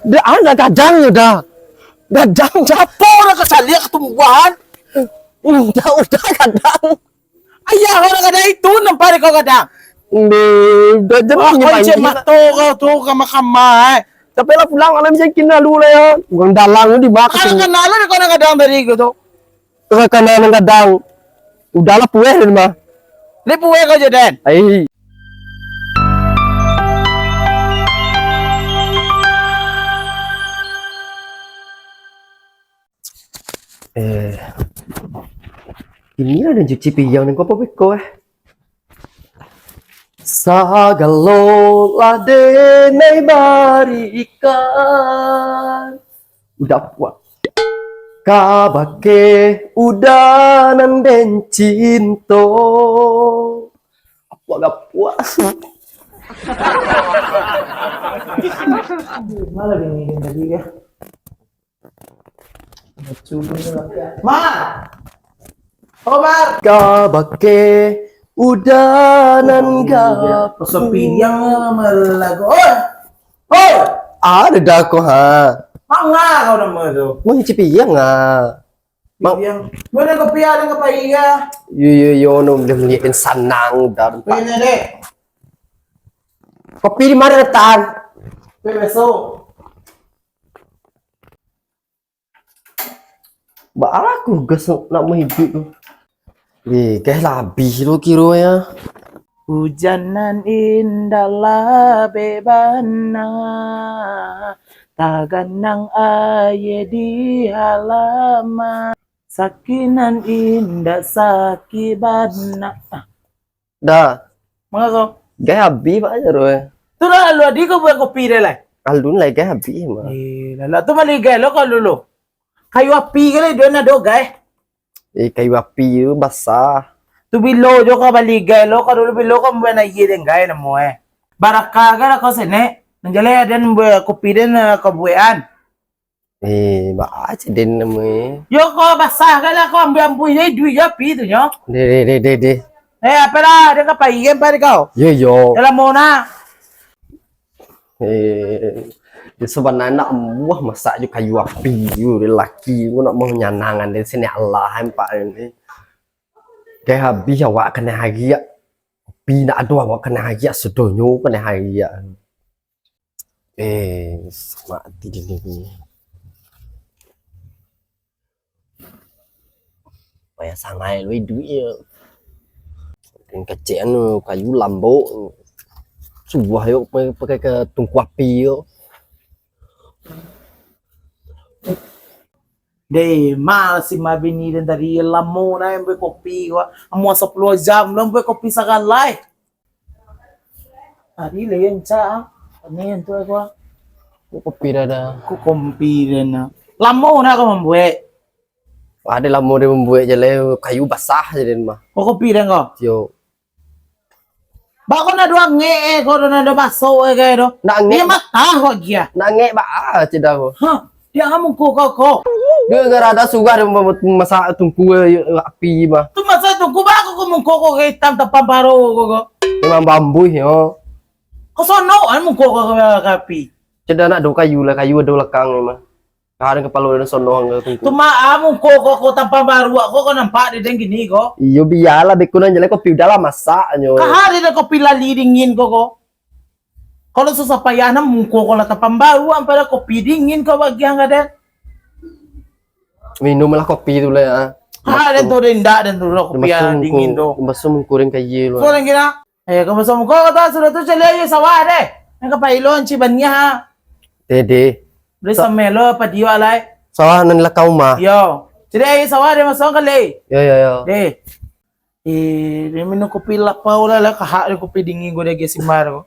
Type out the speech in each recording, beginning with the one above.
Dia ada gadang udah. Gadang Apa orang kesalian ketumbuhan? udah gadang. Ayah kau nak ada itu nampak kau kadang. Udah Wah, jangan kau cek nyimpan. mato kau tu kama-kama. Tapi lah pulang alam bisa kena dulu lah ya. Bukan dalang di bawah Kalau kesini. kenalan kau nak kadang dari gitu. Karena gadang. Udahlah puas di mah. Lepas kau jadi. Ai. Ini ada cuci piang nih kok peko Sagalo ladene barikan. Udah puas. Kabake udanan den cinto. Apa gak puas? Malah bingung tadi ya. Mar. Omar. Kabake udanan gak Sepi yang melagu. Oi. Oi. ada dah kok ha. Mangga kau nama tu. Mau cuci piang ah. Yang mana kopi ada ke paya? Yo no dia melihatin sanang dah. Pena dek. Kopi di mana letak? Besok. Ba aku gas nak mau hidup tu. Kayak labih lu kira ya. Hujanan indahlah bebana taganang aye di halaman sakinan indah sakibana. Dah, Mga ko? kayak habis pak aja roh. Tu na lu adi ko buat kopi deh lah. Aldun lagi kayak habis mah. Lala tu maligay lo ka lulu. Kayo api ka doon na dogay. Kayu api tu basah. Tu bilo jo ka maligay lo ka lulu bilo ka mo na yeden gay na mo eh. Baraka ka na ko sene. Nandiyan din kopi din kabuyan. Ba aja den namanya. Yo ko basah ka lang ko ambuy na duwi ya pi tu nyo. De. Apela dia ka paigen pa ikaw. Yo. Alam mo na. Di sebenarnya nak buah masak juga kayu api you lelaki gua nak mau nyanangan di sini Allah empat ini. Kayak habis awak kena hari ya. Api nak ada awak kena hari ya sedonyo kena hari ya. Sama hati ini. Payah sangai lu duit ya. Yang kecil nu kayu lambo. Sebuah yuk pakai ke tungku api yuk. Deh, mal si mabini dan dari lamo na yung kopi ko. Amo sa 10 jam lang kopi sa kalay. Ari le yan cha. Ano yan to ko? Kopi dah. Ko kompi rin na. Lamo na ko mambuhe. Ada lambo dia membuat je kayu basah je mah. Ko kopi rin ko. Yo. Bako na doang nge ko na do baso kay do. Nak Ni ngek mata ko gya. nak ngek ba cedah ko. Ha, dia kamu ko. Dia gerada suka dia masak tungku api mah. Tu masa tu ko ba ko mong ko kay tam tapambaro ko. Memang bambu yo. Ko so no an mong ko kapi. Cedah nak do kayu lah kayu ada lekang mah. Kadang kepala ada sono hang tungku. Tumaamong ko tampamaro ako ko nampak di deng gini ko. Iyo biarlah bekunan jale kopi udah lah masak nyo. Kahari na ko pilalidingin ko. Kalau susapayanan mong ko la tampamaro ang para ko pidingin ko bagyang ka den. Minumlah kopi tu lah ya. Ha den to den da den to ko pidingin do. Masuk mengkuring kayu So lang gina. Kung masuk ko ta sudah tu chale sa wade. Nakapailon si banya ha. Dede. Beli sa melo pa diyo alay. Sawah nan lakau mah. Yo. Jadi sa wade masuk kali. Yo. De. Dia minum kopi lapau lah kahari kopi dingin gue deh si Mar.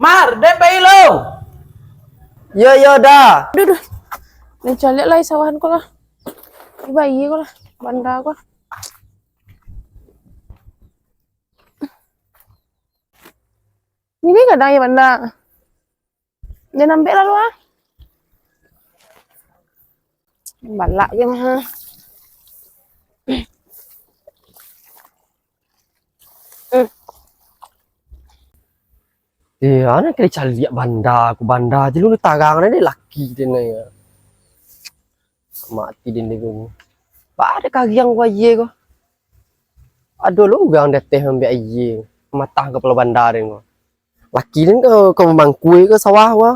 Mar, deh pailo. Yo dah. Duh. Mencari lah sawahan ko lah. Iba iya ko lah. Banda ko. Ini kadang ya banda. Dia nampak lalu ah. Balak je mah. Ana kali cari banda aku banda je lu tarang ni laki dia ni. Mati dia ni gua. Ba ada kagiang gua ye ko. Ada lu gang dateh ambil ye. Matah kepala banda dia gua. Laki dia ke mangkui ke sawah gua.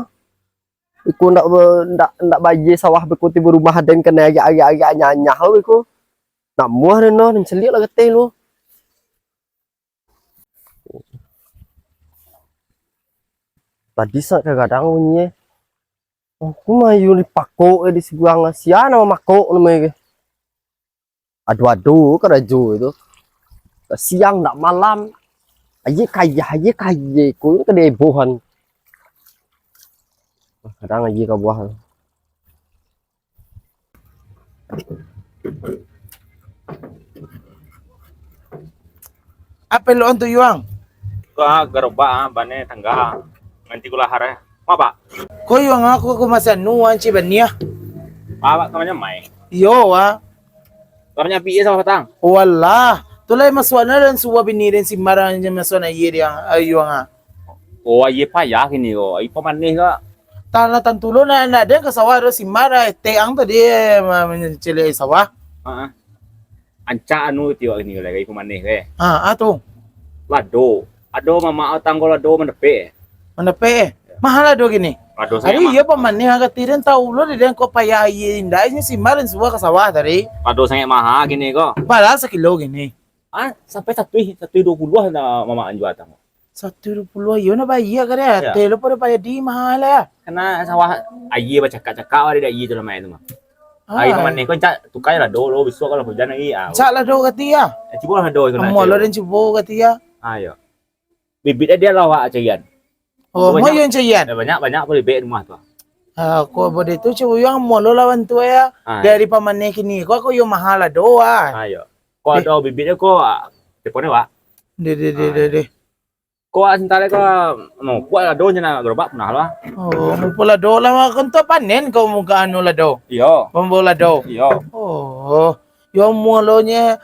Iku ndak bayi sawah beku tiba rumah dan kena agak-agak nyanyah beku. Nak muah dia no, dan celik lah getih lu. Tadi sak kadang bunyi. Aku mayu ni pakok di sebuang sia nama makok nama ke. Adu-adu keraju itu. Siang nak malam. Aje kaya ku ke debohan. Kadang aje ka buah. Apa lo antu yuang? Ka garoba bane tangga nganti kula hare ma ba Ko yuang aku masa nuan ci bania. ba kamanya mai Yo wa. kamanya pi sama patang Wallah. Tulay maswana dan suwa binirin si marang niya maswana yeri ang yuang. oh ye pa ya kini oh ai pamane ka Tala tantulo na din kasawaro si Mara te ang tadi chile sawa. anca anu tiwa kini lagi pamane ke Ato. lado mama atang ko lado mandepe Mana pe? Mahal do gini. lado saya Ari iya pa man ni haga tiren taulo di den ko paya inday ni si Mara suwa kasawa tadi. lado saya maha kini ko Para sa kilo gini. sampai 120 na mama anju atang 120 yun na ba iya kare? Ya. Telo pa paya di mahal ya. karena sawah aye ba cakak-cakak wa dia aye tu lamai tu mah ai pamane ko anca tukai lado lo bisu kalau hujan lagi Sa la do katiya. cibo lado ko na Amo lo rin cibo katiya. ayo bibit dia lawa acayan Oh, mo yun siya yan. banyak boleh bibit rumah tu Ko ba dito cibo yung mo lo lawan to ya. Dari pamane kini ko yung mahal do ayo ko ada bibitnya ko teleponnya wa De. ko sentare ko no ko ada do na gerobak pernah lah Oh, mo pula do lang kanto panen ko mo gaano la do. iyo Mo la do. iyo Oh, yung mo lo niya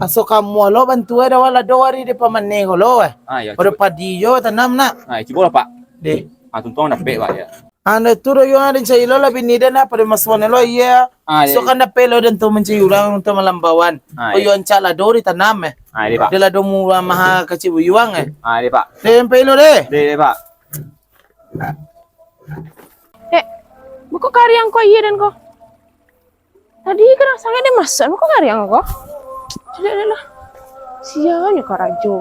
aso ka mo lo bantuwa daw la do ari de pamane ko lo ayo Pero padiyo tanam na. cibo lah pak De. tuntong na pe pak ya Ano turo yung arin sa ilo la binida na pero mas lo iya. So kan na pelo dan to menciyulang to malambawan. O yung chala do ri tanam di pak De la do mo maha kacibuyuang di pak De yung pelo de. di pak Buko karyang ko iya dan ko. Tadi kan sangat deh masak, buko karyang ko. Tidak ada lah. Siapa karajo?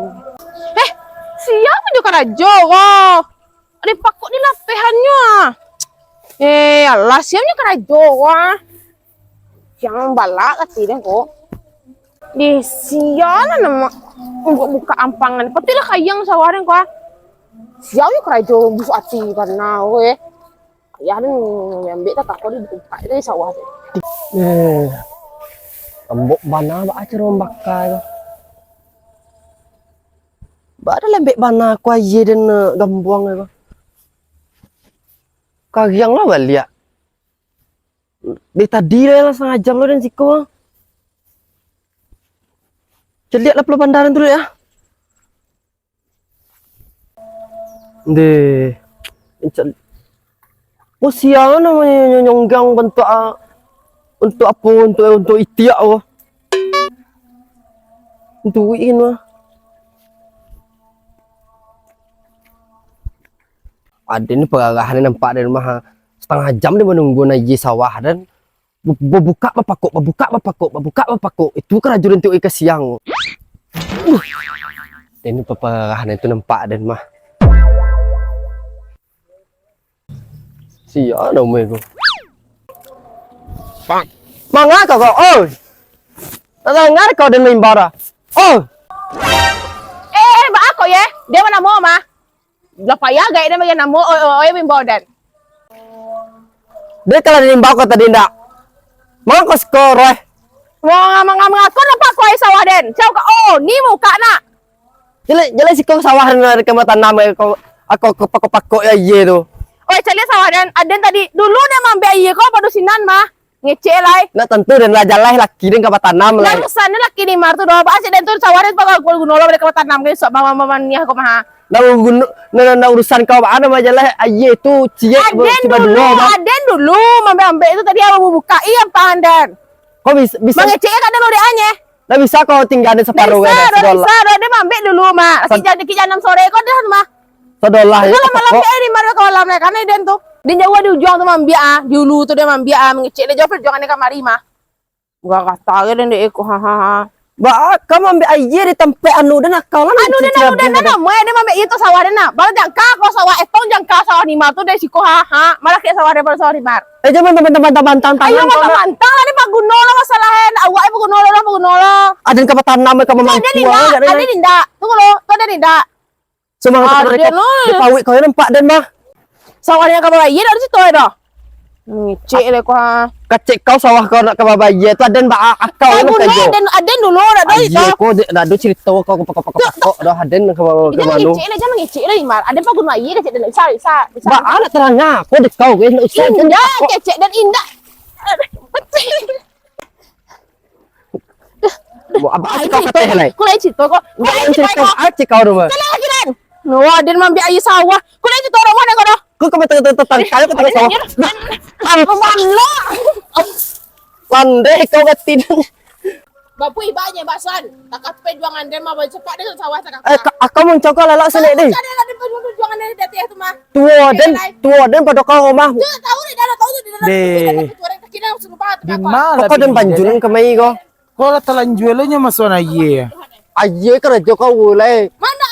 Siapa juga karajo? Oh, ada pakuk di lapehannya. Allah siapnya karajo wah. Jangan balak tidak kok. Di siapa nama buka ampangan. Petilah kayang sawarin kok. Siapnya karajo busuk hati karena we. Ya nih nyambil tak kau di buka itu sawah deh. Ambok bana ba aja rombak ka. Ba ada lembek bana ku aye dan gambuang ko. Kagiang lah balia. Di tadi lah setengah jam lo dan siko. Celiak lah bandaran dulu ya. Deh. Oh siapa namanya nyonggang bentuk untuk apa untuk itiak oh. Untuk win mah. Ada ni perarahan nampak dari rumah setengah jam dia menunggu naji sawah dan buka bapakok itu kerajuran tu ikan siang. Ini perarahan itu nampak dan mah. Siapa namanya tu? Mangga kau oi. Dengar kau dan main bara. Oh. Ba ako ya? Dia mana mo ma? Lapaya gaya dia bagian namo mimbodan. Dia kalau nimbau kau tadi ndak. Mang kau skor eh. Mga ko na pa ko ay sawah den. Siya ka ni muka na. Jelas kau sawah dari kematan nama aku pakok ya ye tu. Oy, cali sawah den. Aden tadi dulu dia mambe iya ko padu sinan mah. Ngecelai. Nak tentu dan lajalai laki dan kematan nama Lalu sana laki ni martu doa ba si den tu sawah den pa ko gunolo balik kematan nam guys. So mama niya ko mah. Lalu na urusan kau ada majalah aye tu cie tiba dulu. Aden dulu, ambil itu tadi aku buka iya pandan. Kau bisa Mengecek kan dulu dia. Dah bisa kau tinggalin separuh Bisa, dia ambil dulu mah. Si jam 6 sore kau dah mah. Sedolah ya. Kalau malam dia di mana kau malam karena Aden tuh. Dia jauh di ujung tuh mambia dulu tuh dia mambia mengecek dia jauh perjuangan kamari mah. Gua kata dia dek aku ha. Ba kamu ambil aye di tempat anu dan kau lah. Anu dia dia ambil itu sawah dia nak. Baru jangka kau sawah etong jangka sawah lima tuh dari siku ha. Malah kayak sawah dia baru sawah lima. Jangan teman-teman tangan. Ayo mantang lah ni Pak Guno lah masalahan. Awak Pak Guno lah. Ada yang kamu tanam kamu mampu. Ada Dinda. Tunggu lo, tu ada Dinda. Semangat mereka. Dipawik kau nampak dan mah. Sawahnya kamu bayi dari situ dah. Cik le kau. Kecik kau sawah kau nak kamu bayi tu ada mbak akau Pak Guno ada dulu dah tu itu. Kau dah ada cerita kau dah ada kamu Jangan ngecek lah Imar. Ada Pak Guno bayi kecik dan bisa. Mbak anak terangnya. Kau dek kau ke usah. Indah kecik dan indah. Apa kau kata helai? Kau lain cerita kau. Cik kau rumah. Lagi kan. No, ada mambi ayi sawah. Kau lain cerita orang mana kau dah? Kau kau tentang kau tentang sawah. Mana? Landai kau ketin. Bapu ibanya baksan. Tak perjuangan dia mah cepat dia sawah tak. Aku mau cakap lalak sini deh. Ada ada perjuangan dia dati itu mah. Tua dan pada kau rumah. Tu tahu ni dah tahu tu dia dah. Kira suruh pat. Di mana? Kau dan banjuran kemai kau. Kau lah telan jualannya masuk aye. Aye kerja kau boleh. Mana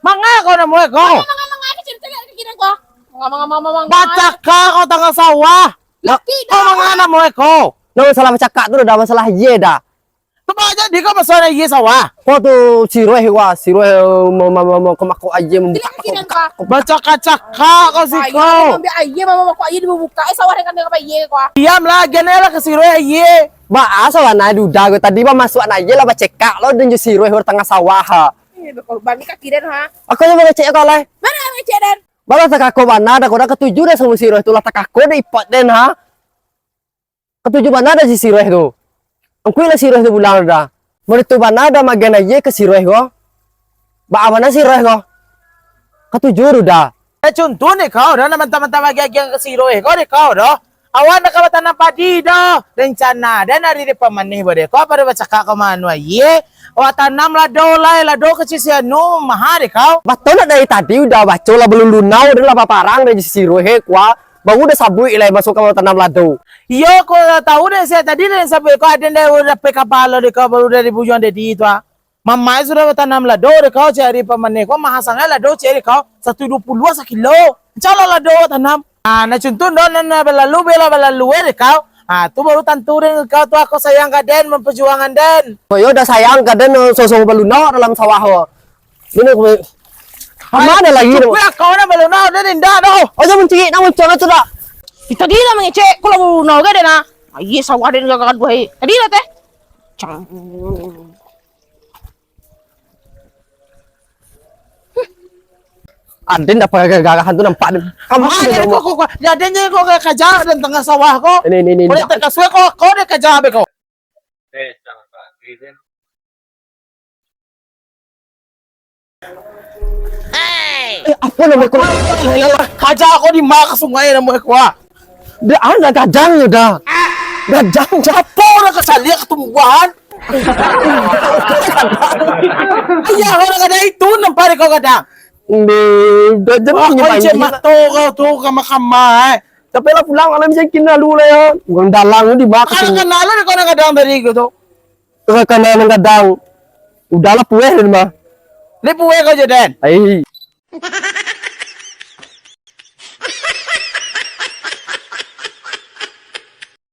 Manga kau nak mulai kau. Manga kecil kira kau. Manga. Baca kau tengah sawah. Laki Kau manga nak mulai kau. Nah masalah cakap tu dah masalah ye dah. Tu aja di kau masuk aye sawah. Kau tu siroh mau kemaku aye membuka. kira kau. Baca kaca kau si kau. Ambil aye mama kau aye dibuka. Sawah dengan dia apa aye kau. Diamlah, janganlah ke siro aye. Ba asal na duda gua tadi ba masuk na ye lah ba cekak lo dan siroh tengah sawah ha. Bami kaki dan ha. Aku yang mau cek kau lah. Mana ngecek dan? Balas tak aku mana dah kau dah ketujuh dah sama siroh itulah tak aku dah ipat den ha. Ketujuh mana dah si siroh tu. Aku lah siroh tu bulan dah. Meritu mana dah magen aye ke siroh kau. Ba mana siroh kau. Ketujuh dah. Contoh ni kau dah mentah-mentah bagi yang ke siro kau ni kau dah. Awan nak kau tanam padi dah. Rencana dan hari depan manih boleh. Kau pada baca kau manu aye. Awak tanam lado kecil si anu mahal deh kau. Betul nak dari tadi udah baca lah belum lunau dah lah parang dari siroh kuah. Baru dah sabui lah masuk kau tanam lado. Yo kau tahu deh saya tadi dah sampai kau ada dah udah pekapalo deh kau baru dari bujuan deh di itu. Mama sudah tanam lado deh kau cari pamannya kau mahal sangat lado cari kau 120 sekilo. Calo lado tanam. Nah contoh dona belalu deh kau. Tu baru tanturin kau tu aku sayang kaden memperjuangan den. Oh yo dah sayang kaden sosok belunau dalam sawah ho. Ini aku mana lagi tu? Kau nak belunau den indah doh. Oh jangan cik nak muncul tu dah. Tadi lah mengecek kalau mau naga deh na. Aye sawah dan gak buai. Tadi lah teh. Cang. Aden dapat gagahan tu nampak. Kamu ada kok jadinya kok kayak kerja dan tengah sawah kok. Ini. Boleh tengah sawah kok dia kerja be kau. Apa nama kau? Kerja kau di mak sungai nama kau. Dia anak gajang ya dah. Gajang Apa orang kesalia ketumbuhan? Ayah orang ada itu nampak kau kadang. Dah jangan Kau cek mato kau tu kama. Tapi lah pulang malam saya kena dulu lah ya. Orang dalang di mak. Kalau kenalan kau nak kadang dari gitu. Kena kadang. Udahlah pueh ni mah. Ni puwe kau je den. Ai.